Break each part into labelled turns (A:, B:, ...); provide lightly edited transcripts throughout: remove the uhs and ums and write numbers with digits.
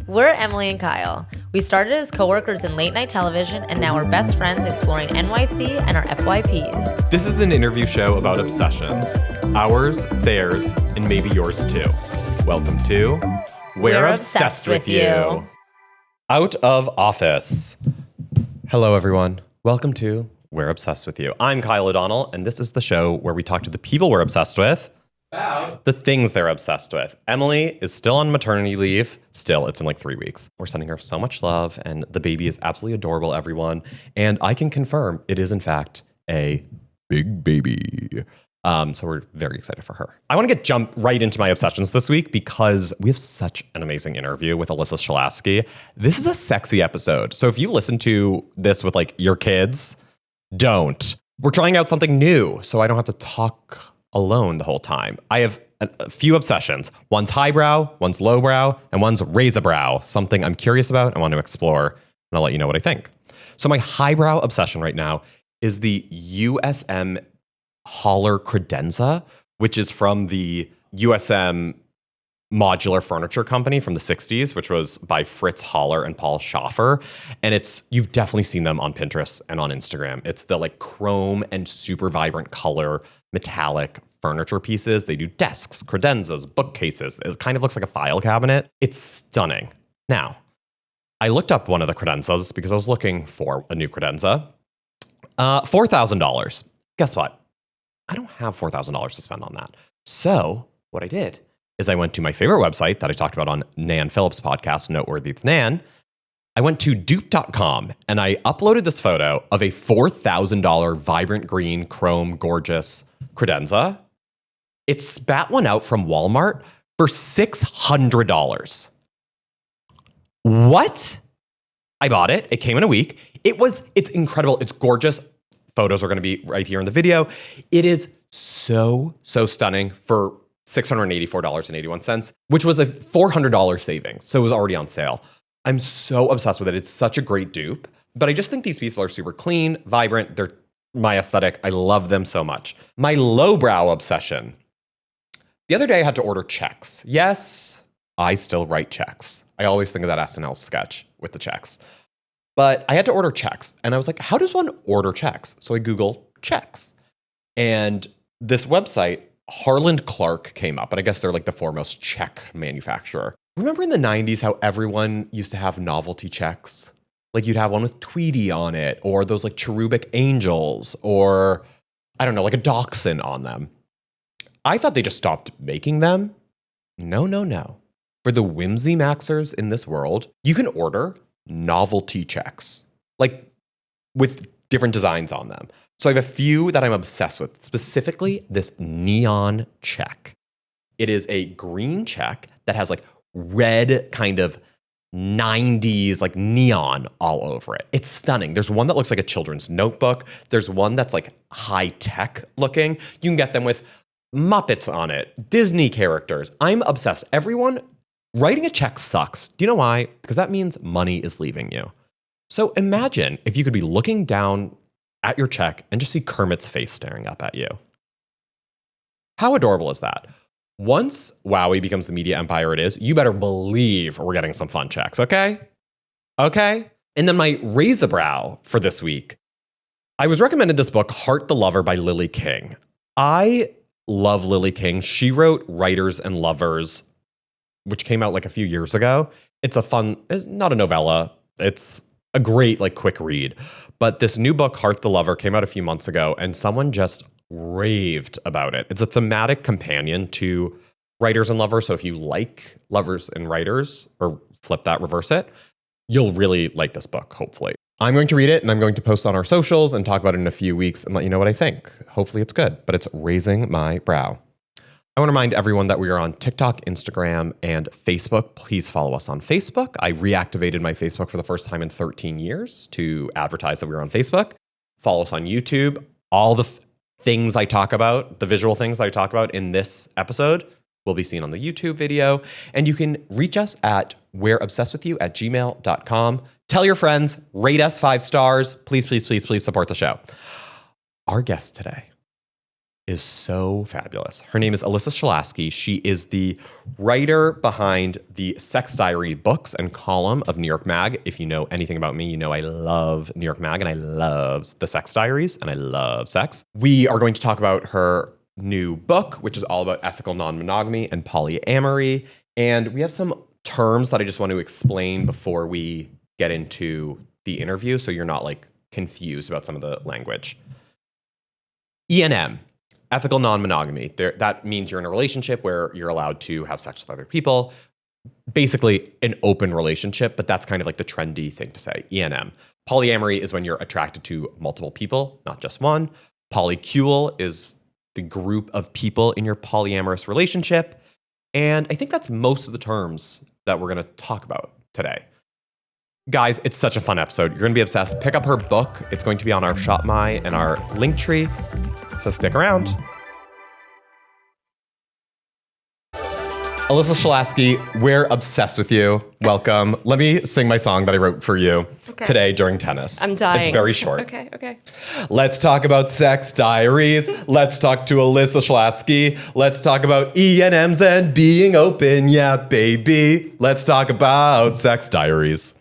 A: We're Emily and Kyle. We started as coworkers in late night television and now we're best friends exploring NYC and our FYPs.
B: This is an interview show about obsessions. Ours, theirs, and maybe yours too. Welcome to We're Obsessed with You. Out of office. Hello, everyone. Welcome to We're Obsessed with You. I'm Kyle O'Donnell, and this is the show where we talk to the people we're obsessed with about the things they're obsessed with. Emily is still on maternity leave. Still, it's in like 3 weeks. We're sending her so much love, and the baby is absolutely adorable, everyone. And I can confirm it is, in fact, a big baby. So we're very excited for her. I want to jump right into my obsessions this week because we have such an amazing interview with Alyssa Shelasky. This is a sexy episode. So if you listen to this with like your kids, don't. We're trying out something new, so I don't have to talk alone the whole time. I have a few obsessions. One's highbrow, one's lowbrow, and one's razor-brow. Something I'm curious about and want to explore, and I'll let you know what I think. So my highbrow obsession right now is the USM Holler credenza, which is from the USM modular furniture company from the 60s, which was by Fritz Holler and Paul Schaffer. And you've definitely seen them on Pinterest and on Instagram. It's the like chrome and super vibrant color metallic furniture pieces. They do desks, credenzas, bookcases. It kind of looks like a file cabinet. It's stunning. Now, I looked up one of the credenzas because I was looking for a new credenza. $4,000. Guess what? I don't have $4,000 to spend on that. So what I did is I went to my favorite website that I talked about on Nan Phillips' podcast, Noteworthy with Nan. I went to dupe.com and I uploaded this photo of a $4,000 vibrant green chrome gorgeous credenza. It spat one out from Walmart for $600. What? I bought it. It came in a week. It's incredible. It's gorgeous. Photos are going to be right here in the video. It is so stunning for $684.81, which was a $400 savings. So it was already on sale. I'm so obsessed with it. It's such a great dupe, but I just think these pieces are super clean, vibrant. They're my aesthetic. I love them so much. My lowbrow obsession. The other day I had to order checks. Yes, I still write checks. I always think of that SNL sketch with the checks. But I had to order checks, and I was like, how does one order checks? So I Googled checks, and this website, Harland Clark, came up, and I guess they're like the foremost check manufacturer. Remember in the 90s how everyone used to have novelty checks? Like you'd have one with Tweety on it, or those like cherubic angels, or I don't know, like a dachshund on them. I thought they just stopped making them. No. For the whimsy maxers in this world, you can order novelty checks, like with different designs on them. So I have a few that I'm obsessed with, specifically this neon check. It is a green check that has like red kind of 90s like neon all over it. It's stunning. There's one that looks like a children's notebook. There's one that's like high tech looking. You can get them with Muppets on it, Disney characters. I'm obsessed. Everyone, writing a check sucks. Do you know why? Because that means money is leaving you. So imagine if you could be looking down at your check and just see Kermit's face staring up at you. How adorable is that? Once WOWY becomes the media empire it is, you better believe we're getting some fun checks, okay? Okay? And then my razor-brow for this week. I was recommended this book, Heart the Lover by Lily King. I love Lily King. She wrote Writers and Lovers, which came out like a few years ago. It's not a novella. It's a great like quick read. But this new book, Heart the Lover, came out a few months ago and someone just raved about it. It's a thematic companion to Writers and Lovers. So if you like Lovers and Writers, or flip that, reverse it, you'll really like this book, hopefully. I'm going to read it and I'm going to post on our socials and talk about it in a few weeks and let you know what I think. Hopefully it's good, but it's raising my brow. I want to remind everyone that we are on TikTok, Instagram, and Facebook. Please follow us on Facebook. I reactivated my Facebook for the first time in 13 years to advertise that we were on Facebook. Follow us on YouTube. All the things I talk about, the visual things I talk about in this episode will be seen on the YouTube video. And you can reach us at we'reobsessedwithyou@gmail.com. Tell your friends, rate us 5 stars. Please support the show. Our guest today is so fabulous. Her name is Alyssa Shelasky. She is the writer behind the Sex Diary books and column of New York Mag. If you know anything about me, you know I love New York Mag and I love the Sex Diaries and I love sex. We are going to talk about her new book, which is all about ethical non-monogamy and polyamory. And we have some terms that I just want to explain before we get into the interview so you're not like confused about some of the language. ENM. Ethical non-monogamy. That means you're in a relationship where you're allowed to have sex with other people. Basically, an open relationship, but that's kind of like the trendy thing to say. ENM. Polyamory is when you're attracted to multiple people, not just one. Polycule is the group of people in your polyamorous relationship. And I think that's most of the terms that we're going to talk about today. Guys, it's such a fun episode. You're going to be obsessed. Pick up her book. It's going to be on our Shop My and our Linktree. So stick around. Alyssa Shelasky, we're obsessed with you. Welcome. Let me sing my song that I wrote for you today during tennis.
A: I'm dying.
B: It's very short.
A: Okay.
B: Let's talk about Sex Diaries. Let's talk to Alyssa Shelasky. Let's talk about ENMs and being open. Yeah, baby. Let's talk about Sex Diaries.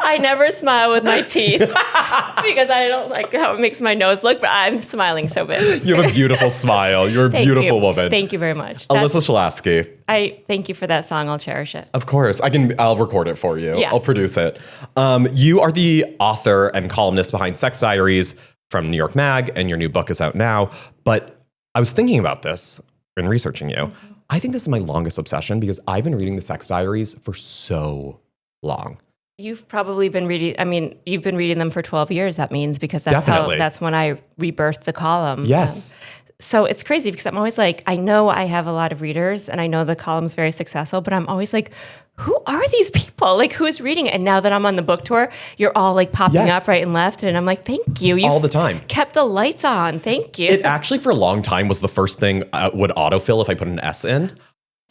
A: I never smile with my teeth because I don't like how it makes my nose look, but I'm smiling so big.
B: You have a beautiful smile. You're a beautiful woman.
A: Thank you very much.
B: Alyssa Shelasky.
A: I thank you for that song. I'll cherish it.
B: Of course. I'll record it for you.
A: Yeah.
B: I'll produce it. You are the author and columnist behind Sex Diaries from New York Mag, and your new book is out now. But I was thinking about this in researching you. Mm-hmm. I think this is my longest obsession because I've been reading the Sex Diaries for so long.
A: You've probably been reading, you've been reading them for 12 years, that means, because that's when I rebirthed the column.
B: Yes.
A: So it's crazy because I'm always like, I know I have a lot of readers and I know the column's very successful, but I'm always like, who are these people? Like, who's reading it? And now that I'm on the book tour, you're all like popping up right and left. And I'm like, thank you. You've
B: all the time.
A: Kept the lights on. Thank you.
B: It actually, for a long time, was the first thing I would autofill if I put an S in.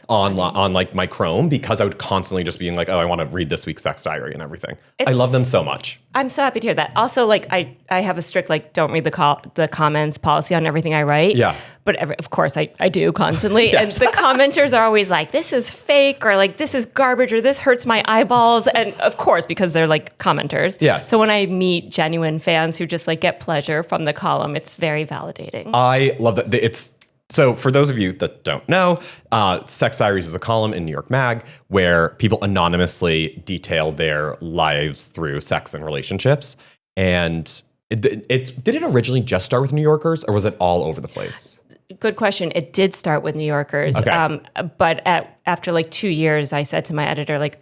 B: On like my Chrome, because I would constantly just being like, oh, I want to read this week's Sex Diary and everything. I love them so much.
A: I'm so happy to hear that. Also, like I have a strict like don't read the comments policy on everything I write.
B: Yeah.
A: But of course I do constantly.
B: Yes.
A: And the commenters are always like, this is fake, or like this is garbage, or this hurts my eyeballs. And of course, because they're like commenters.
B: Yes.
A: So when I meet genuine fans who just like get pleasure from the column, it's very validating.
B: I love that. So for those of you that don't know, Sex Diaries is a column in New York Mag where people anonymously detail their lives through sex and relationships. And did it originally just start with New Yorkers, or was it all over the place?
A: Good question. It did start with New Yorkers.
B: Okay.
A: But after like 2 years, I said to my editor, like,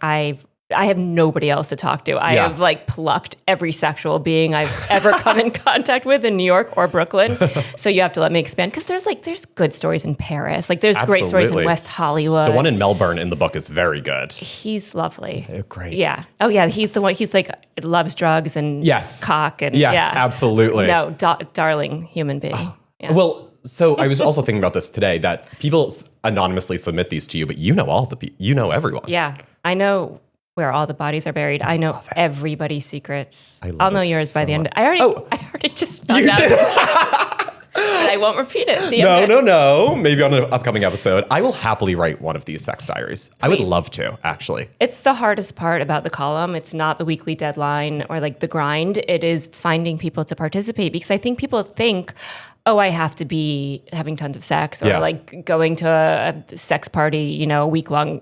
A: I have nobody else to talk to. I have like plucked every sexual being I've ever come in contact with in New York or Brooklyn. So you have to let me expand, because there's good stories in Paris. Like there's great stories in West Hollywood.
B: The one in Melbourne in the book is very good.
A: He's lovely.
B: Great.
A: Yeah. Oh yeah. He's the one. He's like loves drugs and cock and
B: absolutely.
A: No, darling human being. Yeah.
B: Well, so I was also thinking about this today, that people anonymously submit these to you, but you know you know everyone.
A: Yeah, I know where all the bodies are buried. I know everybody's secrets. I'll know yours by the end. I already just found out. But I won't repeat it. See,
B: no. Maybe on an upcoming episode. I will happily write one of these Sex Diaries. Please. I would love to, actually.
A: It's the hardest part about the column. It's not the weekly deadline or like the grind. It is finding people to participate, because I think people think, oh, I have to be having tons of sex, or like going to a sex party, a week-long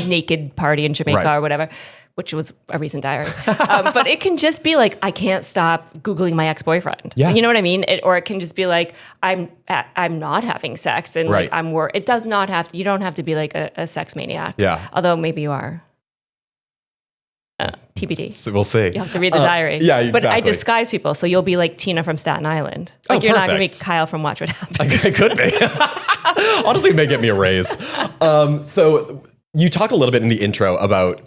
A: naked party in Jamaica or whatever, which was a recent diary. But it can just be like, I can't stop Googling my ex-boyfriend.
B: Yeah.
A: You know what I mean? Or it can just be like, I'm not having sex, and like I'm worried. It does not have to, you don't have to be like a sex maniac.
B: Yeah.
A: Although maybe you are. TBD.
B: So we'll see.
A: You have to read the diary.
B: Yeah, exactly.
A: But I disguise people, so you'll be like Tina from Staten Island. Like you're not going to be Kyle from Watch What Happens.
B: It could be. Honestly, it may get me a raise. So you talked a little bit in the intro about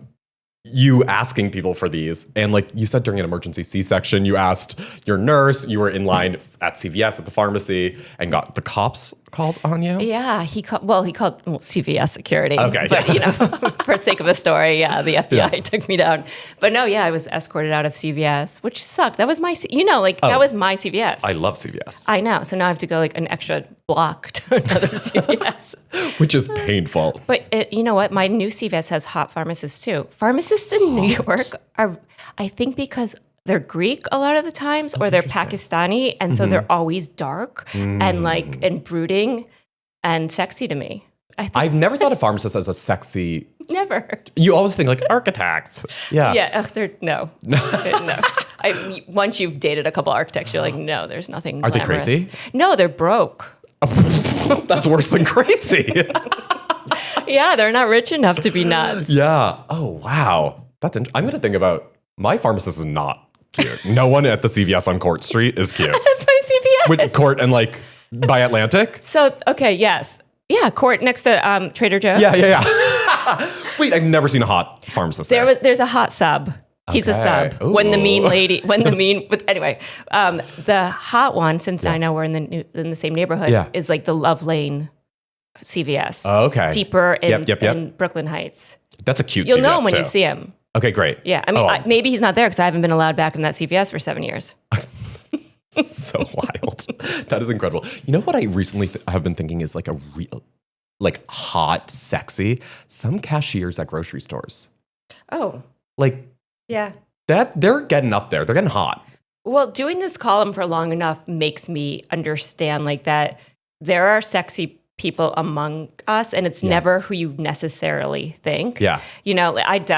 B: you asking people for these. And like you said, during an emergency C-section, you asked your nurse, you were in line at CVS at the pharmacy, and got the cops called on you?
A: Yeah, he called CVS security.
B: Okay,
A: But, for sake of the story, the FBI took me down. But no, I was escorted out of CVS, which sucked. That was my, that was my CVS.
B: I love CVS.
A: I know. So now I have to go like an extra block to another CVS.
B: Which is painful.
A: But you know what? My new CVS has hot pharmacists too. Pharmacists in New York are, I think because they're Greek a lot of the times, or they're Pakistani, and so they're always dark and brooding and sexy to me.
B: I've never thought of pharmacists as a sexy.
A: Never.
B: You always think like architects. Yeah.
A: Yeah. No. Once you've dated a couple architects, you're like, no, there's nothing.
B: Are
A: glamorous.
B: they crazy?
A: No, they're broke.
B: That's worse than crazy.
A: Yeah, they're not rich enough to be nuts.
B: Yeah. Oh wow. I'm going to think about my pharmacist is not cute. No one at the CVS on Court Street is cute.
A: That's my CVS.
B: Which Court and like by Atlantic?
A: So, okay, yes. Yeah, Court next to Trader Joe's.
B: Yeah. Wait, I've never seen a hot pharmacist there.
A: There's a hot sub. He's a sub.
B: Ooh.
A: Anyway, the hot one, since I know we're in the same neighborhood, is like the Love Lane CVS.
B: Oh, okay.
A: Deeper in Brooklyn Heights.
B: That's a cute
A: You'll
B: CVS
A: know him when
B: too.
A: you see him.
B: Okay, great.
A: Yeah, I mean, maybe he's not there because I haven't been allowed back in that CVS for 7 years.
B: So wild. That is incredible. You know what I recently have been thinking is like a real, like hot, sexy, some cashiers at grocery stores.
A: Oh.
B: Like,
A: yeah.
B: They're getting up there. They're getting hot.
A: Well, doing this column for long enough makes me understand like that there are sexy people among us, and it's never who you necessarily think.
B: Yeah.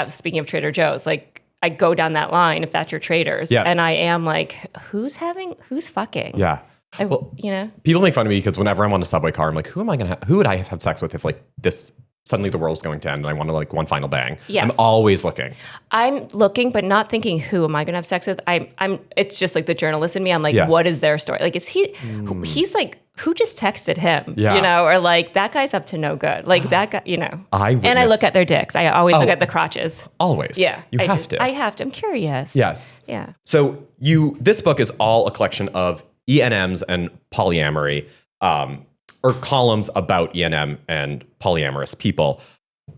A: Speaking of Trader Joe's, like I go down that line if that's your traders, and I am like, who's fucking?
B: Yeah. People make fun of me because whenever I'm on a subway car, I'm like, who would I have sex with if like this suddenly the world's going to end and I want to like one final bang? Yes. I'm always looking. I'm looking, but not thinking who am I going to have sex with? It's just like the journalist in me. I'm like, what is their story? Like, is he's like, who just texted him? Yeah. Or like that guy's up to no good. Like that guy, and I look at their dicks. I always look at the crotches. Always. Yeah. You have to. I have to. I'm curious. Yes. Yeah. So this book is all a collection of ENMs and polyamory, or columns about ENM and polyamorous people.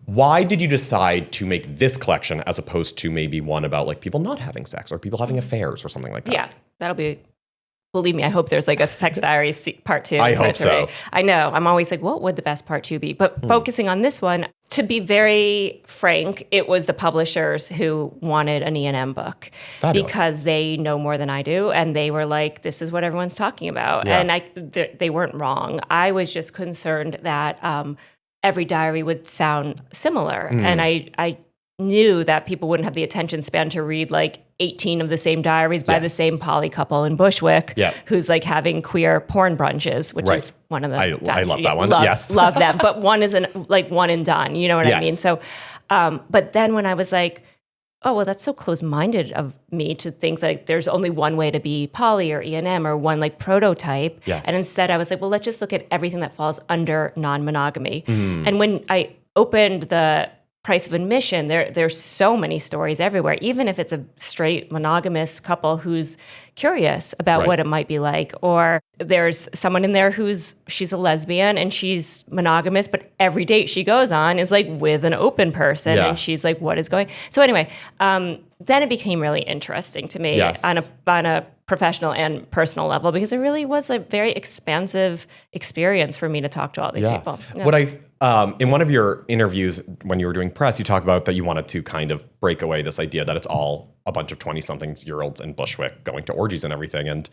B: Why did you decide to make this collection as opposed to maybe one about like people not having sex or people having affairs or something like that? Yeah, that'll be, believe me, I hope there's like a sex diaries part 2. I hope so. I know. I'm always like, what would the best part 2 be? But focusing on this one, to be very frank, it was the publishers who wanted an E&M book. Fabulous. Because they know more than I do. And they were like, this is what everyone's talking about. Yeah. And they weren't wrong. I was just concerned that every diary would sound similar. And I knew that people wouldn't have the attention span to read like 18 of the same diaries by the same poly couple in Bushwick, who's like having queer porn brunches, which is one of the... I love that one. Love them. But one isn't like one and done. You know what I mean? So, but then when I was like, oh, well, that's so close-minded of me to think that there's only one way to be poly or E&M or one like prototype. Yes. And instead I was like, well, let's just look at everything that falls under non-monogamy. And when I opened the price of admission, there's so many stories everywhere, even if it's a straight monogamous couple who's curious about what it might be like, or there's someone in there she's a lesbian and she's monogamous, but every date she goes on is like with an open person, and she's like, what is going? So anyway, then it became really interesting to me on a professional and personal level, because it really was a very expansive experience for me to talk to all these people. Yeah. What in one of your interviews when you were doing press, you talked about that you wanted to kind of break away this idea that it's all a bunch of 20-something-year-olds in Bushwick going to orgies and everything. And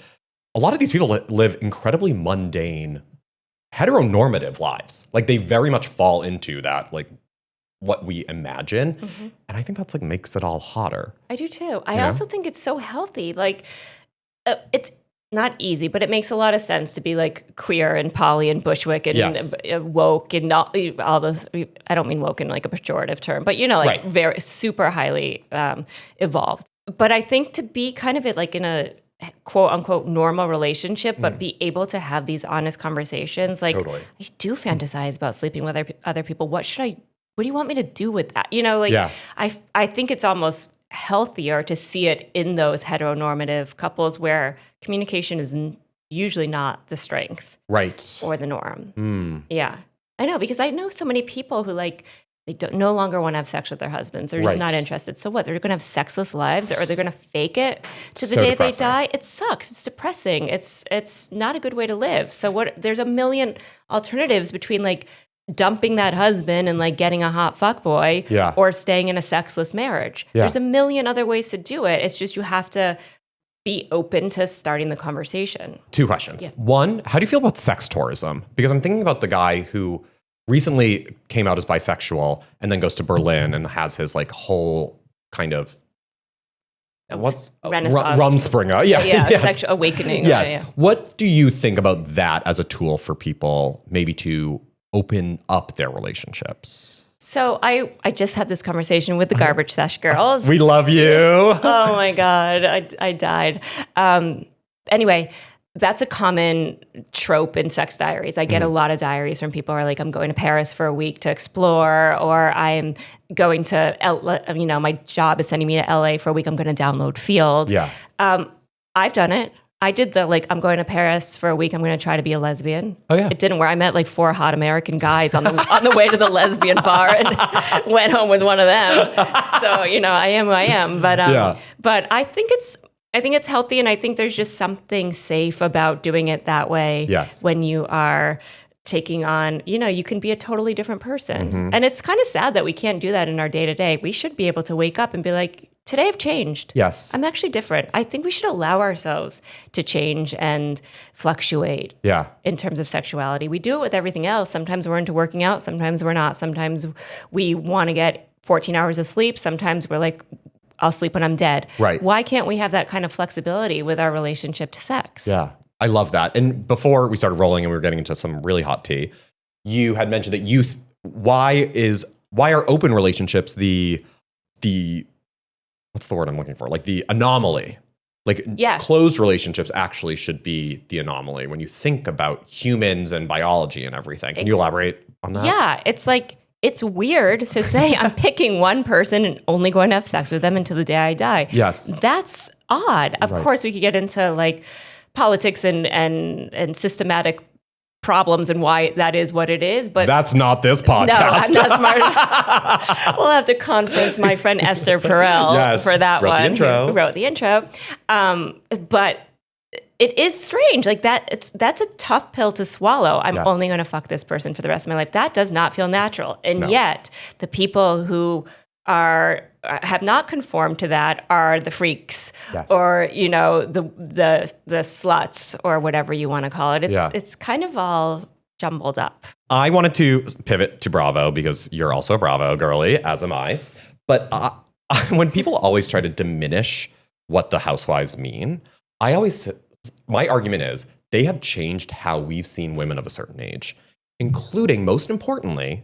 B: a lot of these people live incredibly mundane, heteronormative lives. Like they very much fall into that, like what we imagine. And I think that's like makes it all hotter. I do too. I also think it's so healthy. Like it's not easy, but it makes a lot of sense to be like queer and poly and Bushwick and woke and all those. I don't mean woke in like a pejorative term, but like very super highly evolved. But I think to be kind of like in a quote unquote normal relationship, but be able to have these honest conversations. Like I do fantasize about sleeping with other people. What do you want me to do with that? I think it's almost healthier to see it in those heteronormative couples where communication is
A: usually not the strength
B: Right.
A: or the norm. Yeah. I know, because I know so many people who like, they no longer want to have sex with their husbands. They're just not interested. So what? They're going to have sexless lives, or they're going to fake it to the day they die? It sucks. It's depressing. It's not a good way to live. So what? There's a million alternatives between like dumping that husband and like getting a hot fuckboy, or staying in a sexless marriage. There's a million other ways to do it. It's just you have to be open to starting the conversation.
B: 2 questions. One, how do you feel about sex tourism? Because I'm thinking about the guy who recently came out as bisexual and then goes to Berlin and has his like whole kind of
A: Renaissance.
B: Rumspringer.
A: Sexual awakening.
B: Yes. What do you think about that as a tool for people maybe to open up their relationships?
A: So I just had this conversation with the Garbage Sesh girls.
B: We love you.
A: Oh my God, I died. Anyway, that's a common trope in sex diaries. I get a lot of diaries from people who are like, I'm going to Paris for a week to explore, or I'm going to, my job is sending me to LA for a week. I'm going to download Field.
B: Yeah.
A: I've done it. I did the I'm going to Paris for a week. I'm going to try to be a lesbian.
B: Oh yeah.
A: It didn't work. I met like 4 hot American guys on the way to the lesbian bar and went home with one of them. So I am who I am. But I think it's healthy, and I think there's just something safe about doing it that way.
B: Yes.
A: When you are taking on, you can be a totally different person. And it's kind of sad that we can't do that in our day-to-day. We should be able to wake up and be like, today I've changed.
B: Yes.
A: I'm actually different. I think we should allow ourselves to change and fluctuate in terms of sexuality. We do it with everything else. Sometimes we're into working out. Sometimes we're not. Sometimes we want to get 14 hours of sleep. Sometimes we're like, I'll sleep when I'm dead.
B: Right.
A: Why can't we have that kind of flexibility with our relationship to sex?
B: Yeah. I love that. And before we started rolling and we were getting into some really hot tea, you had mentioned that why are open relationships the what's the word I'm looking for? Like the anomaly. Closed relationships actually should be the anomaly when you think about humans and biology and everything. Can you elaborate on that?
A: Yeah, it's like, it's weird to say I'm picking one person and only going to have sex with them until the day I die.
B: Yes.
A: That's odd. Of course, we could get into like politics and systematic problems and why that is what it is, but
B: that's not this podcast.
A: No, I'm not smart enough. We'll have to conference my friend Esther Perel for that one. Who wrote the intro. But it is strange. Like that's a tough pill to swallow. I'm only going to fuck this person for the rest of my life. That does not feel natural. And yet the people who have not conformed to that are the freaks, or the sluts, or whatever you want to call it. It's kind of all jumbled up.
B: I wanted to pivot to Bravo because you're also a Bravo girly, as am I. But when people always try to diminish what the housewives mean, my argument is they have changed how we've seen women of a certain age, including, most importantly,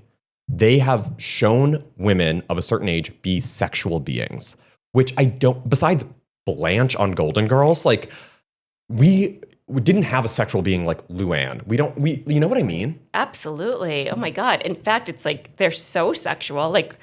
B: they have shown women of a certain age be sexual beings, which besides Blanche on Golden Girls, like we didn't have a sexual being like Luann. You know what I mean?
A: Absolutely. Oh my God. In fact, it's like, they're so sexual. Like,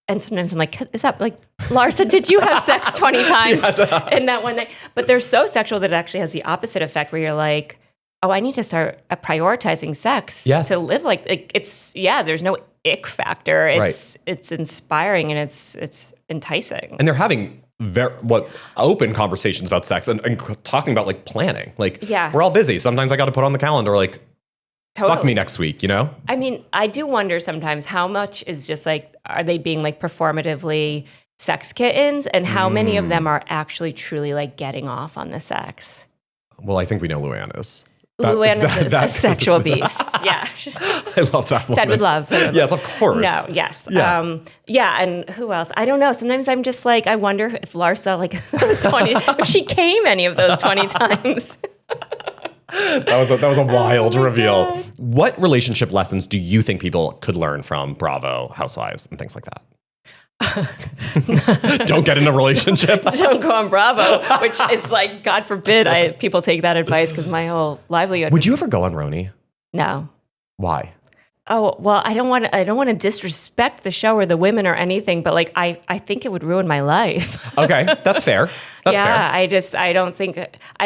A: and sometimes I'm like, is that like, Larsa, did you have sex 20 times in that one day? But they're so sexual that it actually has the opposite effect where you're like, oh, I need to start prioritizing sex to live like it's, there's no ick factor. It's inspiring and it's enticing. And
B: they're having open conversations about sex and talking about like planning. Like, we're all busy. Sometimes I got to put on the calendar like, fuck me next week, I
A: mean, I do wonder sometimes how much is just like, are they being like performatively sex kittens, and how many of them are actually truly like getting off on the sex?
B: Well, I think we know Luann is.
A: Luann is a sexual beast. Yeah.
B: I love that one.
A: Said with love.
B: Yes, of course.
A: No, yes.
B: Yeah.
A: And who else? I don't know. Sometimes I'm just like, I wonder if Larsa, like, those 20, if she came any of those 20 times.
B: That was a wild reveal.
A: God.
B: What relationship lessons do you think people could learn from Bravo housewives and things like that? Don't get in a relationship.
A: Don't go on Bravo, which is like, God forbid people take that advice, because my whole livelihood.
B: Would you ever go on Roni?
A: No.
B: Why?
A: Oh, well, I don't want to disrespect the show or the women or anything, but like I think it would ruin my life.
B: Okay, that's fair. That's fair.
A: I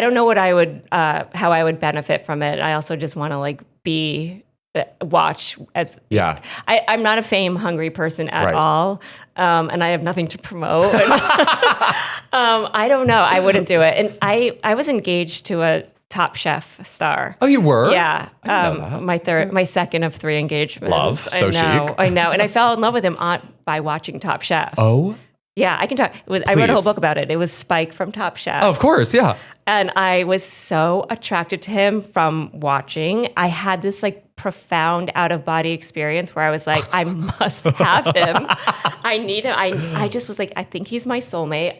A: don't know what I would how I would benefit from it. I also just want to like watch as I'm not a fame hungry person at all, and I have nothing to promote. I don't know. I wouldn't do it. And I was engaged to a Top Chef star.
B: Oh, you were?
A: Yeah. My second of 3 engagements.
B: Love. So chic.
A: I know. And I fell in love with him by watching Top Chef.
B: Oh.
A: Yeah, I can talk. I wrote a whole book about it. It was Spike from Top Chef.
B: Oh, of course, yeah.
A: And I was so attracted to him from watching. I had this like profound out of body experience where I was like, I must have him. I need him. I just was like, I think he's my soulmate.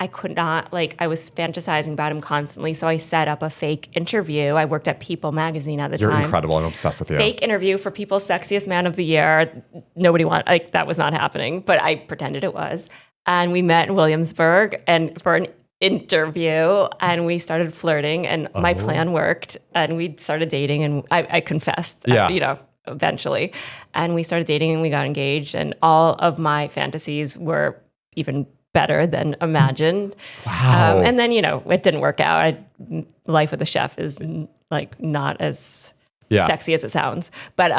A: I could not, like, I was fantasizing about him constantly. So I set up a fake interview. I worked at People magazine at the time.
B: You're incredible. I'm obsessed with you.
A: Fake interview for People's Sexiest Man of the Year. Nobody like, that was not happening, but I pretended it was. And we met in Williamsburg and for an interview, and we started flirting, and my plan worked, and we started dating, and I confessed, eventually. And we started dating, and we got engaged, and all of my fantasies were even better than imagined.
B: Wow.
A: And then, it didn't work out. Life with a chef is like not as sexy as it sounds, but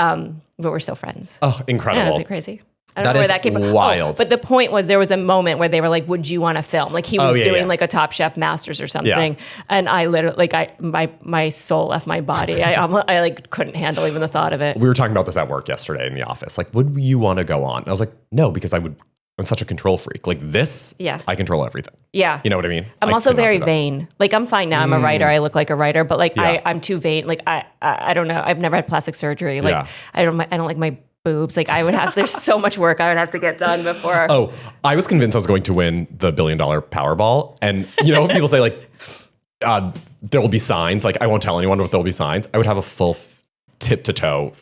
A: we're still friends.
B: Oh, incredible.
A: Yeah, isn't it crazy? I don't know where that came from. Wild. But the point was, there was a moment where they were like, would you want to film? Like he was doing like a Top Chef Masters or something. Yeah. And I literally, my soul left my body. I like couldn't handle even the thought of it.
B: We were talking about this at work yesterday in the office. Like, would you want to go on? And I was like, no, because I'm such a control freak. Like this, I control everything.
A: Yeah.
B: You know what I mean?
A: I'm also very vain. Like I'm fine now. I'm a writer. I look like a writer, but like I'm too vain. Like I don't know. I've never had plastic surgery. Like I don't like my boobs. Like there's so much work I would have to get done before.
B: Oh, I was convinced I was going to win the $1 billion Powerball. And people say like, there will be signs. Like I won't tell anyone, but there'll be signs. I would have a full tip to toe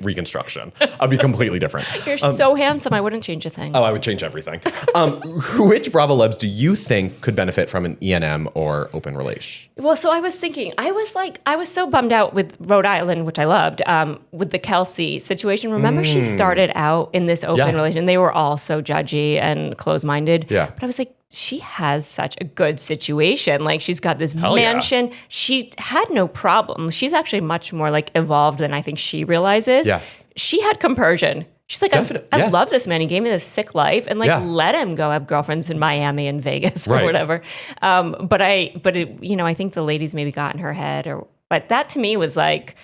B: reconstruction. I'd be completely different.
A: You're so handsome. I wouldn't change a thing.
B: Oh, I would change everything. Which Bravo Lebs do you think could benefit from an E&M or open relation?
A: Well, so I was thinking, I was so bummed out with Rhode Island, which I loved, with the Kelsey situation. Remember she started out in this open relation. They were all so judgy and closed-minded.
B: Yeah.
A: But I was like, she has such a good situation. Like she's got this mansion. Yeah. She had no problem. She's actually much more like evolved than I think she realizes.
B: Yes.
A: She had compersion. She's like, I love this man. He gave me this sick life, and like let him go have girlfriends in Miami and Vegas or whatever. But I think the ladies maybe got in her head, but that to me was like,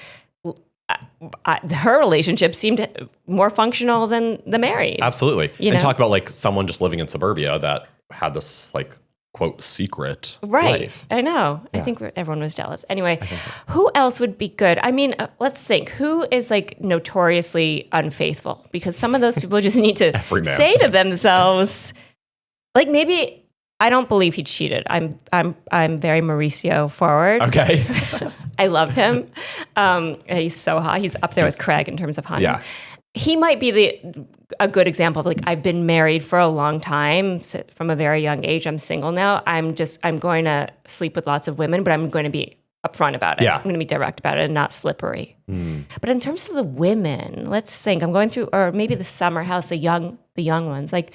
A: her relationship seemed more functional than the married.
B: Absolutely. And talk about like someone just living in suburbia that had this like quote secret life.
A: I know. Yeah. I think everyone was jealous. Anyway, who else would be good? I mean, let's think. Who is like notoriously unfaithful? Because some of those people just need to say to themselves, like maybe I don't believe he cheated. I'm very Mauricio forward.
B: Okay.
A: I love him. He's so hot. He's up there with Craig in terms of hot.
B: Yeah.
A: He might be a good example of like, I've been married for a long time, so from a very young age. I'm single now. I'm going to sleep with lots of women, but I'm going to be upfront about it.
B: Yeah.
A: I'm going to be direct about it and not slippery. But in terms of the women, let's think. I'm going through, or maybe the summer house, the young ones, like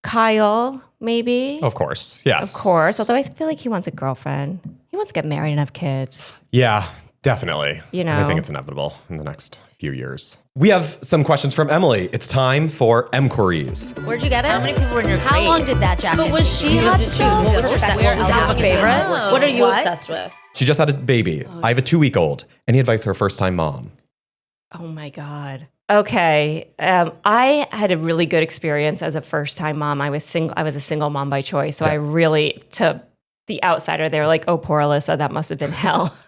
A: Kyle, maybe.
B: Of course. Yes.
A: Of course. Although I feel like he wants a girlfriend. He wants to get married and have kids.
B: Yeah, definitely. And I think it's inevitable in the next few years. We have some questions from Emily. It's time for Emqueries.
C: Where'd you get it?
D: How many people were in your grade?
C: How long did that jacket?
D: But was she hot stuff?
C: Was it a favorite? What are you obsessed with?
B: She just had a baby. I have a 2-week-old. Any advice for a first-time mom?
A: Oh my God. Okay. I had a really good experience as a first-time mom. I was a single mom by choice. So I really, to the outsider, they were like, oh, poor Alyssa, that must have been hell.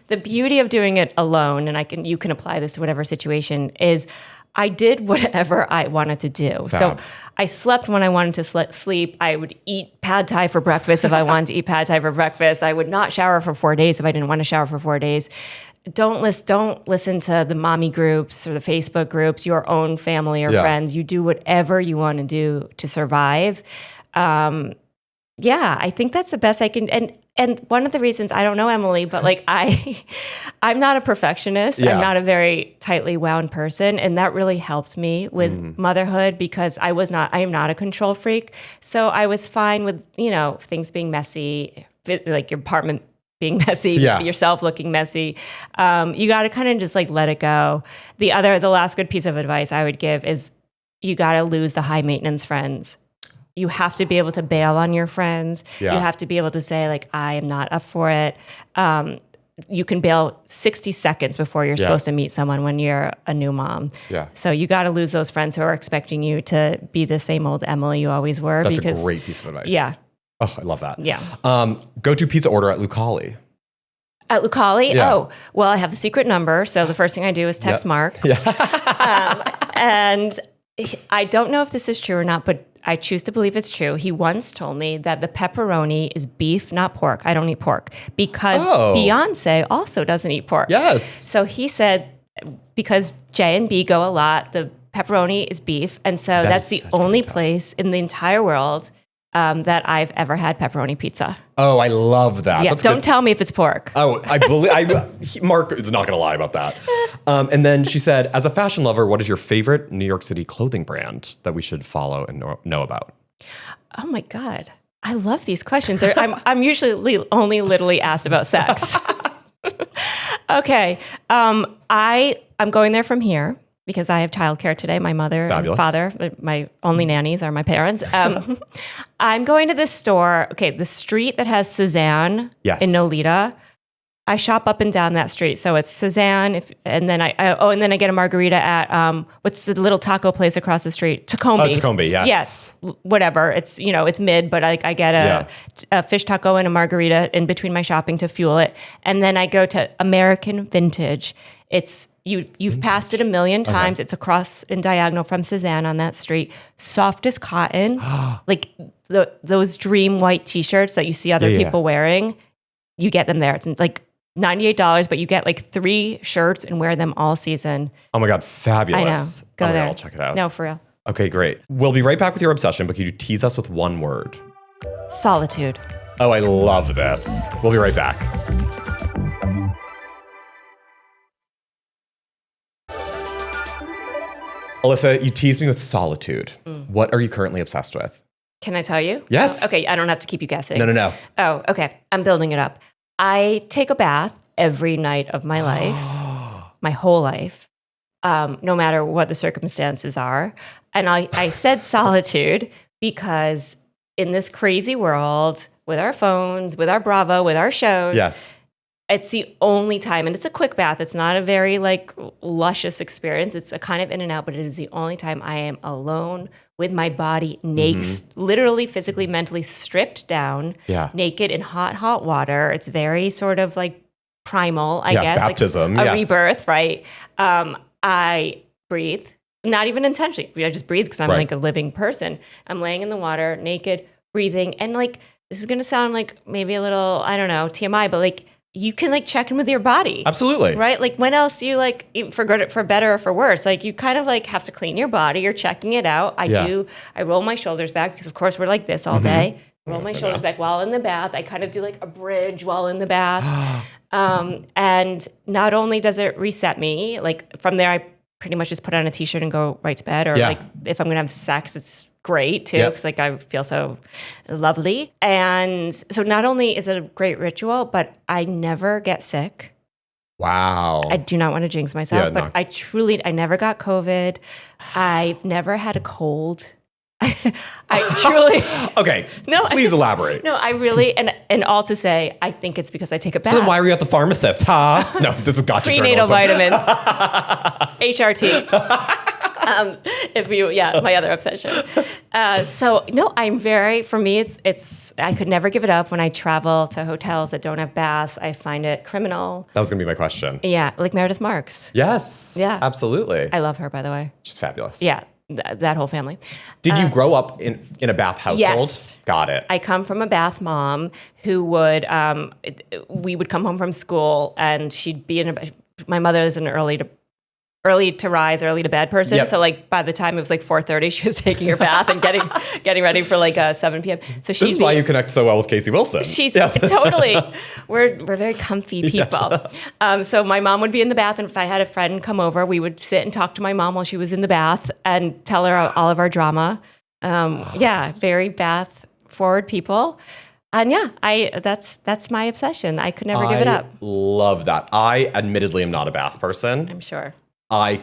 A: The beauty of doing it alone, and you can apply this to whatever situation, is I did whatever I wanted to do. Fab. So I slept when I wanted to sleep. I would eat pad thai for breakfast if I wanted to eat pad thai for breakfast. I would not shower for 4 days if I didn't want to shower for 4 days. Don't listen to the mommy groups or the Facebook groups, your own family or friends. You do whatever you want to do to survive. I think that's the best I can. And And one of the reasons, I don't know Emily, but like I'm not a perfectionist.
B: Yeah.
A: I'm not a very tightly wound person. And that really helped me with motherhood because I am not a control freak. So I was fine with, things being messy, like your apartment being messy, yourself looking messy. You got to kind of just like let it go. The last good piece of advice I would give is you got to lose the high maintenance friends. You have to be able to bail on your friends.
B: Yeah.
A: You have to be able to say, like, I am not up for it. You can bail 60 seconds before you're supposed to meet someone when you're a new mom.
B: Yeah.
A: So you got to lose those friends who are expecting you to be the same old Emily you always were.
B: That's a great piece of advice.
A: Yeah.
B: Oh, I love that.
A: Yeah.
B: Go-to pizza order at Lucali.
A: At Lucali?
B: Yeah.
A: Oh, well, I have the secret number. So the first thing I do is text Mark.
B: Yeah.
A: And I don't know if this is true or not, but I choose to believe it's true. He once told me that the pepperoni is beef, not pork. I don't eat pork because Beyonce also doesn't eat pork.
B: Yes.
A: So he said because J and B go a lot, the pepperoni is beef. And so that's the only place in the entire world that I've ever had pepperoni pizza.
B: Oh, I love that.
A: Yeah,
B: That's
A: don't
B: good.
A: tell me if it's pork.
B: Oh, I believe Mark is not going to lie about that. And then she said, as a fashion lover, what is your favorite New York City clothing brand that we should follow and know about?
A: Oh my God. I love these questions. I'm usually only literally asked about sex. Okay. I'm going there from here because I have childcare today. My mother and father, my only nannies are my parents. I'm going to this store. Okay, the street that has Cézanne in Nolita. I shop up and down that street. So it's Cézanne, and then I get a margarita at what's the little taco place across the street? Tacombe.
B: Tacombe, yes.
A: Yes, whatever. It's it's mid, but I get a fish taco and a margarita in between my shopping to fuel it, and then I go to American Vintage. It's you've passed it a million times. It's across in diagonal from Cézanne on that street. Softest cotton, like those dream white T-shirts that you see other people wearing. You get them there. It's like $98, but you get like 3 shirts and wear them all season.
B: Oh my God, fabulous.
A: I know. Go there.
B: I'll check it out.
A: No, for real.
B: Okay, great. We'll be right back with your obsession, but can you tease us with one word?
A: Solitude.
B: Oh, I love this. We'll be right back. Alyssa, you teased me with solitude. What are you currently obsessed with?
A: Can I tell you?
B: Yes.
A: Okay, I don't have to keep you guessing.
B: No.
A: Oh, okay. I'm building it up. I take a bath every night of my life, my whole life, no matter what the circumstances are. And I said solitude because in this crazy world, with our phones, with our Bravo, with our shows, it's the only time, and it's a quick bath. It's not a very like luscious experience. It's a kind of in and out, but it is the only time I am alone with my body naked, literally, physically, mentally stripped down, naked in hot water. It's very sort of like primal, I guess.
B: Baptism,
A: like a rebirth, right? I breathe, not even intentionally. I just breathe because I'm like a living person. I'm laying in the water, naked, breathing, and like this is gonna sound like maybe a little, I don't know, TMI, but like you can like check in with your body.
B: Absolutely.
A: Right? Like when else you like, for good, for better or for worse, like you kind of like have to clean your body. You're checking it out. I roll my shoulders back because of course we're like this all day. Roll my shoulders back while in the bath. I kind of do like a bridge while in the bath. And not only does it reset me, like from there, I pretty much just put on a t-shirt and go right to bed. Or like if I'm going to have sex, it's great too, because like I feel so lovely. And so not only is it a great ritual, but I never get sick.
B: Wow.
A: I do not want to jinx myself, but I never got COVID. I've never had a cold. I truly
B: okay. No, please elaborate.
A: No, I really and all to say, I think it's because I take a bath.
B: So then why were you at the pharmacist? Huh? No, this is gotcha.
A: Prenatal vitamins. HRT. My other obsession. So no, I'm very, for me, it's, I could never give it up when I travel to hotels that don't have baths. I find it criminal.
B: That was going to be my question.
A: Yeah. Like Meredith Marks.
B: Yes.
A: Yeah.
B: Absolutely.
A: I love her, by the way.
B: She's fabulous.
A: Yeah. That whole family.
B: Did you grow up in a bath household?
A: Yes.
B: Got it.
A: I come from a bath mom who would, we would come home from school and she'd be my mother is an early early to rise, early to bed person.
B: Yep.
A: So like by the time it was like 4:30, she was taking her bath and getting ready for like 7 p.m. So
B: This is why you connect so well with Casey Wilson.
A: She's totally. We're very comfy people.
B: Yes.
A: So my mom would be in the bath, and if I had a friend come over, we would sit and talk to my mom while she was in the bath and tell her all of our drama. Very bath forward people. And that's my obsession. I could never give it up.
B: I love that. I admittedly am not a bath person.
A: I'm sure.
B: I,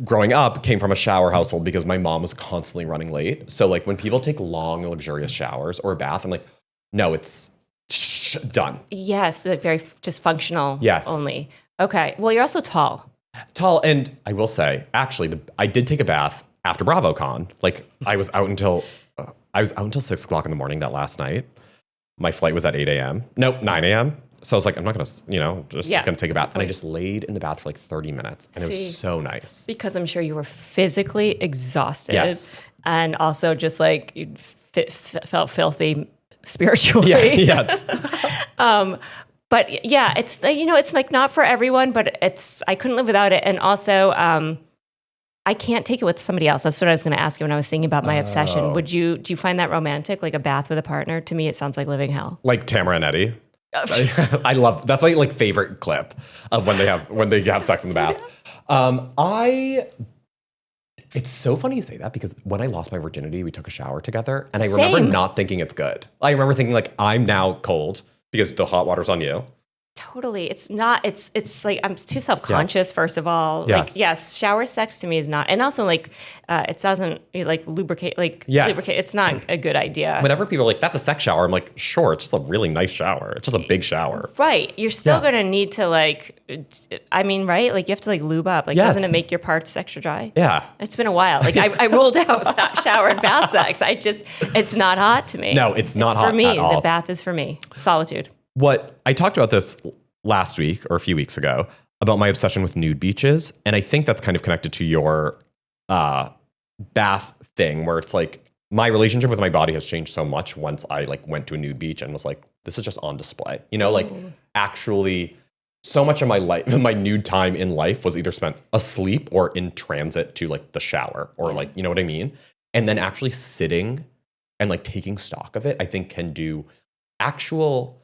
B: growing up, came from a shower household because my mom was constantly running late. So like when people take long, luxurious showers or a bath, I'm like, no, it's done.
A: Yes, like very just functional only. Okay. Well, you're also tall.
B: Tall, and I will say, actually, I did take a bath after BravoCon. Like I was out until 6 o'clock in the morning that last night. My flight was at 8 a.m. Nope, 9 a.m. So I was like, I'm not going to, just going to take a bath. And I just laid in the bath for like 30 minutes. And it was so nice.
A: Because I'm sure you were physically exhausted.
B: Yes.
A: And also just like you felt filthy spiritually.
B: Yeah, yes.
A: But yeah, it's, it's like not for everyone, but I couldn't live without it. And also, I can't take it with somebody else. That's what I was going to ask you when I was thinking about my obsession. Do you find that romantic, like a bath with a partner? To me, it sounds like living hell.
B: Like Tamara and Eddie. I love, that's my like favorite clip of when they have sex in the bath. It's so funny you say that because when I lost my virginity, we took a shower together and I remember not thinking it's good. I remember thinking like, I'm now cold because the hot water's on you.
A: Totally. It's not, it's like, I'm too self-conscious, first of all.
B: Yes.
A: Like, yes, shower sex to me is not, and also like, it doesn't like lubricate, it's not a good idea.
B: Whenever people are like, that's a sex shower, I'm like, sure, it's just a really nice shower. It's just a big shower.
A: Right. You're still going to need to like, right? Like you have to like lube up. Like, doesn't it make your parts extra dry?
B: Yeah.
A: It's been a while. Like I ruled out shower and bath sex. It's not hot to me.
B: No, it's not hot
A: for me.
B: at all.
A: The bath is for me. Solitude.
B: What I talked about this last week or a few weeks ago about my obsession with nude beaches. And I think that's kind of connected to your bath thing where it's like my relationship with my body has changed so much once I like went to a nude beach and was like, this is just on display. Like actually so much of my life, my nude time in life was either spent asleep or in transit to like the shower or like, you know what I mean? And then actually sitting and like taking stock of it, I think can do actual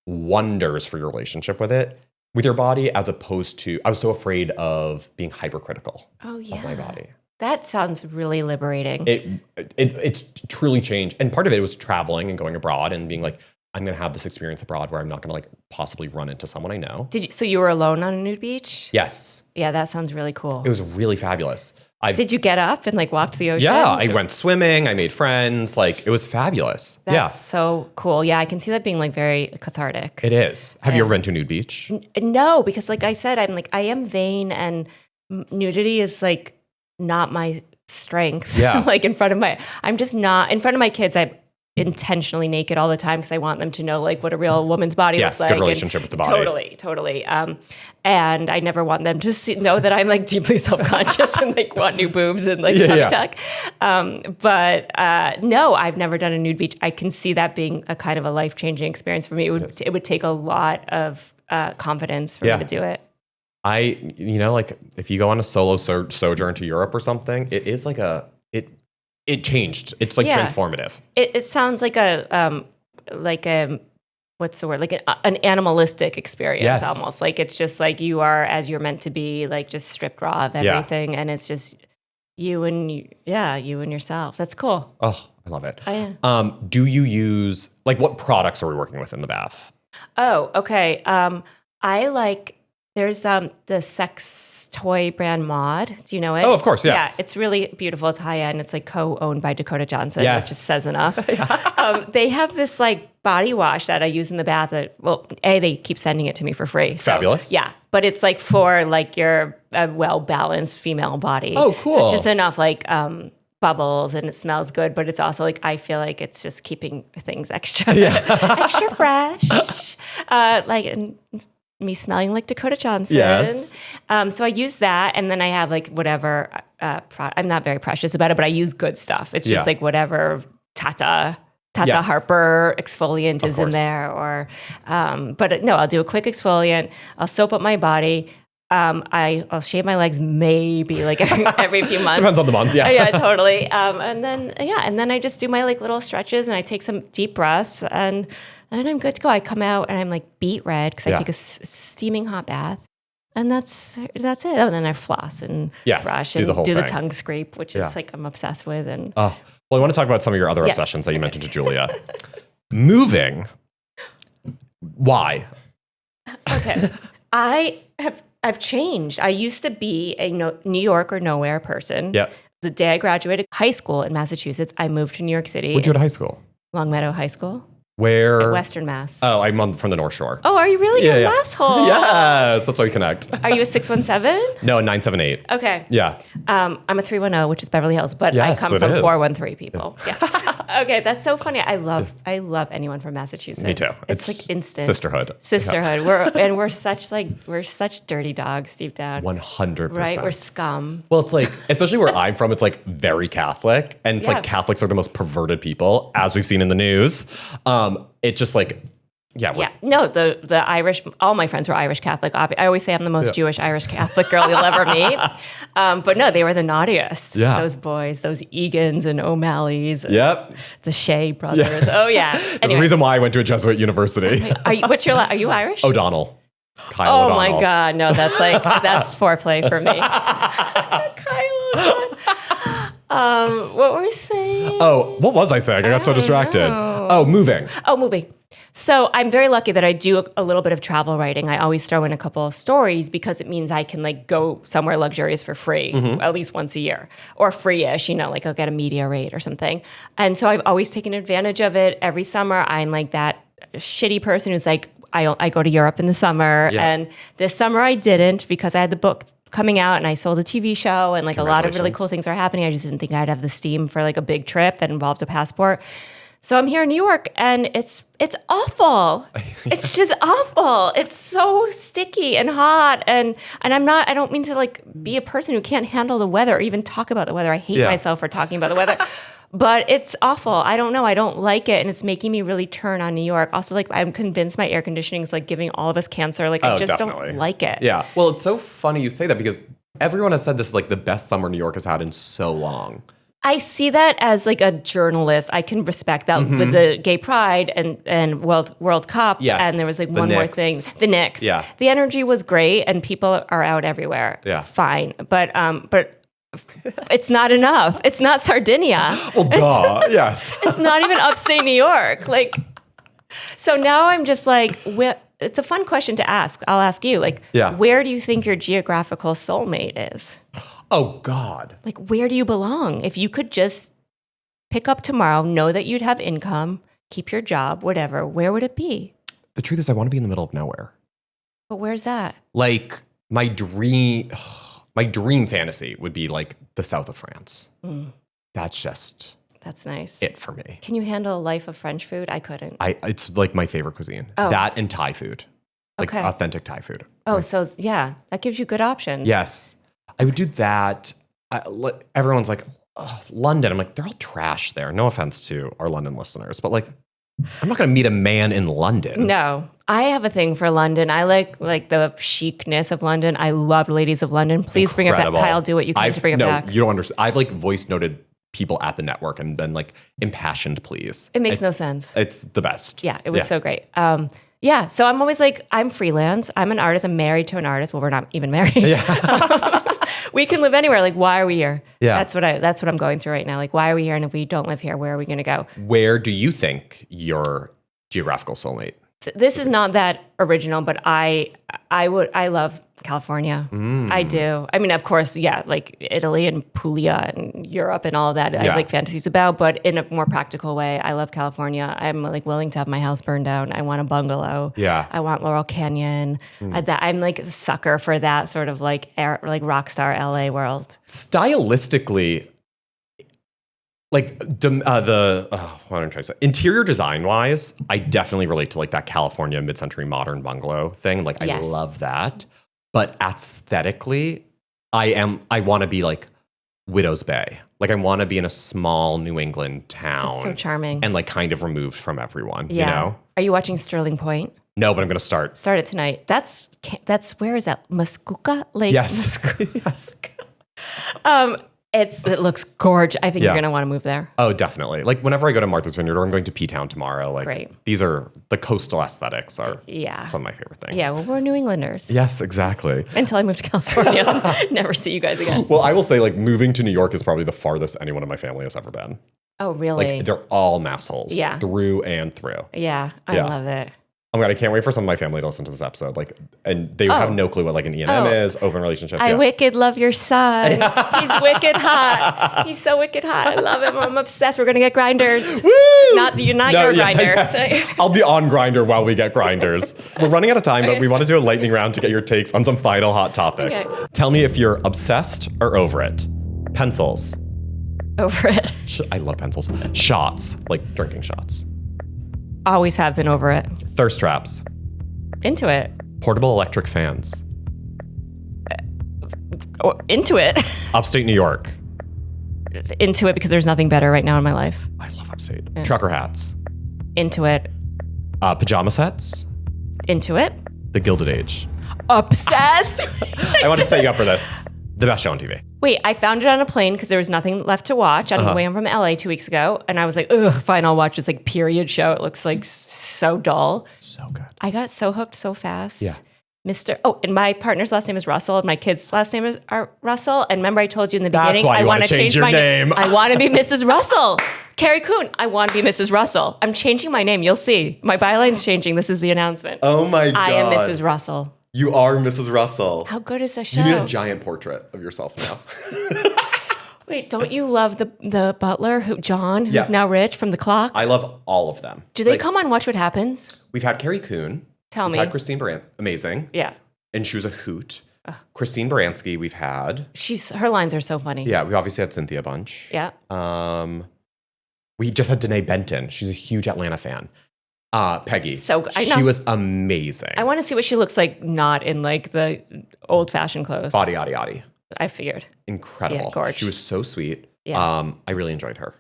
B: wonders for your relationship with your body, as opposed to, I was so afraid of being hypercritical of my body.
A: That sounds really liberating.
B: It's truly changed. And part of it was traveling and going abroad and being like, I'm going to have this experience abroad where I'm not going to like possibly run into someone I know.
A: So you were alone on a nude beach?
B: Yes.
A: Yeah, that sounds really cool.
B: It was really fabulous.
A: Did you get up and like walk to the ocean?
B: Yeah, I went swimming. I made friends. Like it was fabulous.
A: That's so cool. Yeah, I can see that being like very cathartic.
B: It is. Have you ever been to a nude beach?
A: No, because like I said, I am vain and nudity is like not my strength.
B: Yeah.
A: Like I'm just not, in front of my kids, I'm intentionally naked all the time because I want them to know like what a real woman's body looks like.
B: Yes, good relationship with the body.
A: Totally. And I never want them to know that I'm like deeply self-conscious and like want new boobs and like tummy tuck. But no, I've never done a nude beach. I can see that being a kind of a life-changing experience for me. It would take a lot of confidence for me to do it.
B: Like if you go on a solo sojourn to Europe or something, it is like it changed. It's like transformative.
A: It sounds like a what's the word? Like an animalistic experience almost. Like it's just like you are as you're meant to be, like just stripped raw of everything, and it's just you and yourself. That's cool.
B: Oh, I love it. Do you use like what products are we working with in the bath?
A: Oh, okay. I like. There's the sex toy brand Mod. Do you know it?
B: Oh, of course, yes.
A: Yeah, it's really beautiful. It's high end. It's like co-owned by Dakota Johnson,
B: yes.
A: which just says enough. They have this like body wash that I use in the bath. They keep sending it to me for free. So,
B: fabulous.
A: Yeah, but it's like for like your well-balanced female body.
B: Oh, cool.
A: So it's just enough like bubbles and it smells good, but it's also like I feel like it's just keeping things extra fresh. Me smelling like Dakota Johnson.
B: Yes.
A: So I use that, and then I have like whatever. I'm not very precious about it, but I use good stuff. It's just like whatever Tata Harper exfoliant is in there, or. But no, I'll do a quick exfoliant. I'll soap up my body. I'll shave my legs maybe like every few months.
B: Depends on the month, yeah.
A: Yeah, totally. And then I just do my like little stretches and I take some deep breaths and I'm good to go. I come out and I'm like beet red because I take a steaming hot bath. And that's it. Oh, and then I floss and brush and do the tongue scrape, which is like I'm obsessed with. And
B: well, I want to talk about some of your other obsessions that you mentioned to Julia. Moving. Why?
A: Okay. I've changed. I used to be a New York or nowhere person.
B: Yep.
A: The day I graduated high school in Massachusetts, I moved to New York City.
B: Where'd you go to high school?
A: Longmeadow High School.
B: Where?
A: At Western Mass.
B: Oh, I'm from the North Shore.
A: Oh, are you really? You're an asshole.
B: Yes, that's why we connect.
A: Are you a 617?
B: No, 978.
A: Okay.
B: Yeah.
A: I'm a 310, which is Beverly Hills, but I come from 413 people. Yeah. Okay, that's so funny. I love anyone from Massachusetts.
B: Me too.
A: It's like instant
B: sisterhood.
A: Sisterhood. We're such dirty dogs deep down.
B: 100%.
A: Right? We're scum.
B: Well, it's like, especially where I'm from, it's like very Catholic. And it's like Catholics are the most perverted people, as we've seen in the news. It's just like,
A: No, the Irish, all my friends were Irish Catholic. I always say I'm the most Jewish Irish Catholic girl you'll ever meet. But no, they were the naughtiest. Yeah. Those boys, those Egans and O'Malleys. And the Shea brothers. Oh, yeah.
B: There's a reason why I went to a Jesuit university.
A: Are you Irish?
B: O'Donnell. Kyle O'Donnell.
A: My God. No, that's foreplay for me. Kyle O'Donnell. What were we saying?
B: Oh, what was I saying? I got so distracted. Oh, moving.
A: So I'm very lucky that I do a little bit of travel writing. I always throw in a couple of stories because it means I can like go somewhere luxurious for free at least once a year or free-ish, like I'll get a media rate or something. And so I've always taken advantage of it. Every summer I'm like that shitty person who's like, I go to Europe in the summer. And this summer I didn't because I had the book coming out and I sold a TV show and like a lot of really cool things are happening. I just didn't think I'd have the steam for like a big trip that involved a passport. So I'm here in New York and it's awful. It's just awful. It's so sticky and hot and I don't mean to like be a person who can't handle the weather or even talk about the weather. I hate myself for talking about the weather. But it's awful. I don't know. I don't like it. And it's making me really turn on New York. Also, like, I'm convinced my air conditioning is like giving all of us cancer. Like, I just don't like it.
B: Yeah. Well, it's so funny you say that because everyone has said this is like the best summer New York has had in so long.
A: I see that as like a journalist. I can respect that with the gay pride and World Cup.
B: Yes,
A: and there was like one more thing. The Knicks.
B: Yeah.
A: The energy was great and people are out everywhere.
B: Yeah.
A: Fine. But it's not enough. It's not Sardinia.
B: Well, yes.
A: It's not even upstate New York. Like, so now I'm just like, it's a fun question to ask. I'll ask you, like, where do you think your geographical soulmate is?
B: Oh, God.
A: Like, where do you belong? If you could just pick up tomorrow, know that you'd have income, keep your job, whatever, where would it be?
B: The truth is I want to be in the middle of nowhere.
A: But where's that?
B: Like, my dream fantasy would be like the south of France. That's
A: nice.
B: it for me.
A: Can you handle a life of French food? I couldn't.
B: It's like my favorite cuisine. That and Thai food. Like authentic Thai food.
A: Oh, so yeah, that gives you good options.
B: Yes. I would do that. Everyone's like, London. I'm like, they're all trash there. No offense to our London listeners, but like, I'm not going to meet a man in London.
A: No. I have a thing for London. I like the chicness of London. I love Ladies of London. Please bring it back. Kyle, do what you can to bring it back.
B: You don't understand. I've like voice noted people at the network and been like impassioned, please.
A: It makes no sense.
B: It's the best.
A: Yeah, it was so great. So I'm always like, I'm freelance. I'm an artist. I'm married to an artist. Well, we're not even married. Yeah. We can live anywhere. Like, why are we here? Yeah. That's what I'm going through right now. Like, why are we here? And if we don't live here, where are we going to go?
B: Where do you think your geographical soulmate?
A: This is not that original, but I love California. I do. I mean, of course, like Italy and Puglia and Europe and all of that. I have like fantasies about, but in a more practical way, I love California. I'm like willing to have my house burned down. I want a bungalow. Yeah. I want Laurel Canyon. I'm like a sucker for that sort of like rock star LA world.
B: Stylistically, like what I'm trying to say, interior design wise, I definitely relate to like that California mid-century modern bungalow thing. Like I love that. But aesthetically, I want to be like Widow's Bay. Like I want to be in a small New England town.
A: It's so charming.
B: And like kind of removed from everyone, you know?
A: Are you watching Sterling Point?
B: No, but I'm going to start.
A: Start it tonight. That's where is that? Muskoka Lake?
B: Yes. Yes.
A: It looks gorgeous. I think
B: Yeah.
A: you're gonna want to move there.
B: Oh, definitely. Like whenever I go to Martha's Vineyard or I'm going to P-Town tomorrow, like
A: Great.
B: these are the coastal aesthetics are
A: Yeah.
B: some of my favorite things.
A: Yeah, well, we're New Englanders.
B: Yes, exactly.
A: Until I move to California, never see you guys again.
B: Well, I will say like moving to New York is probably the farthest anyone in my family has ever been.
A: Oh, really?
B: Like they're all massholes.
A: Yeah.
B: Through and through.
A: Yeah, I
B: Yeah.
A: love it.
B: Oh my God, I can't wait for some of my family to listen to this episode. Like, and they have no clue what like an E&M is, open relationships.
A: I wicked love your son. He's wicked hot. He's so wicked hot. I love him. I'm obsessed. We're gonna get grinders.
B: Woo!
A: Not your grinder.
B: Yes. I'll be on Grinder while we get grinders. We're running out of time, but we want to do a lightning round to get your takes on some final hot topics.
A: Okay.
B: Tell me if you're obsessed or over it. Pencils.
A: Over it.
B: I love pencils. Shots, like drinking shots.
A: Always have been over it.
B: Thirst traps.
A: Into it.
B: Portable electric fans.
A: Or into it.
B: Upstate New York.
A: Into it because there's nothing better right now in my life.
B: I love upstate. Trucker hats.
A: Into it.
B: Pajama sets.
A: Into it.
B: The Gilded Age.
A: Obsessed.
B: I wanted to set you up for this. The best show on TV.
A: Wait, I found it on a plane because there was nothing left to watch on the way home from LA 2 weeks ago. And I was like, ugh, fine, I'll watch this like period show. It looks like so dull.
B: So good.
A: I got so hooked so fast.
B: Yeah.
A: And my partner's last name is Russell, and my kid's last name is Russell. And remember, I told you in the
B: That's
A: beginning,
B: why you
A: I
B: wanna
A: want to
B: change
A: change
B: your
A: my
B: name.
A: I want to be Mrs. Russell. Carrie Coon, I want to be Mrs. Russell. I'm changing my name. You'll see. My byline's changing. This is the announcement.
B: Oh my God.
A: I am Mrs. Russell.
B: You are Mrs. Russell.
A: How good is that show?
B: You need a giant portrait of yourself now.
A: Wait, don't you love the butler, John, who's
B: Yeah.
A: now rich from The Clock?
B: I love all of them.
A: Do they come on Watch What Happens?
B: We've had Carrie Coon.
A: Tell
B: We've
A: me.
B: had Christine Baranski. Amazing.
A: Yeah.
B: And she was a hoot. Christine Baranski we've had.
A: Her lines are so funny.
B: Yeah, we obviously had Cynthia Bunch.
A: Yeah.
B: We just had Danae Benton. She's a huge Atlanta fan. Peggy.
A: I know.
B: She was amazing.
A: I want to see what she looks like not in like the old fashioned clothes.
B: Body, yaddy, yaddy.
A: I figured.
B: Incredible.
A: Yeah, gorge.
B: She was so sweet.
A: Yeah.
B: I really enjoyed her.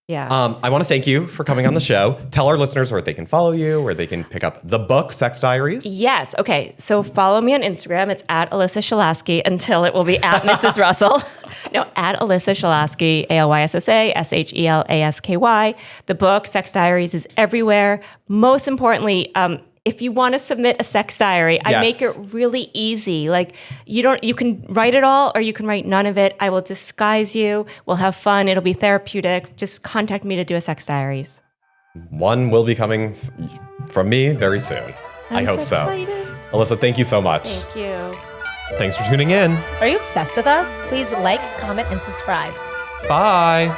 A: Yeah.
B: I want to thank you for coming on the show. Tell our listeners where they can follow you, where they can pick up the book, Sex Diaries.
A: Yes. Okay. So follow me on Instagram. It's at Alyssa Shelasky until it will be at Mrs. Russell. No, at Alyssa Shelasky, ALYSSA, SHELASKY. The book, Sex Diaries, is everywhere. Most importantly, if you want to submit a sex diary, I make it really easy. Like you can write it all or you can write none of it. I will disguise you. We'll have fun. It'll be therapeutic. Just contact me to do a sex diaries.
B: One will be coming from me very soon. I hope so.
A: Excited.
B: Alyssa, thank you so much.
A: Thank you.
B: Thanks for tuning in.
C: Are you obsessed with us? Please like, comment, and subscribe.
B: Bye.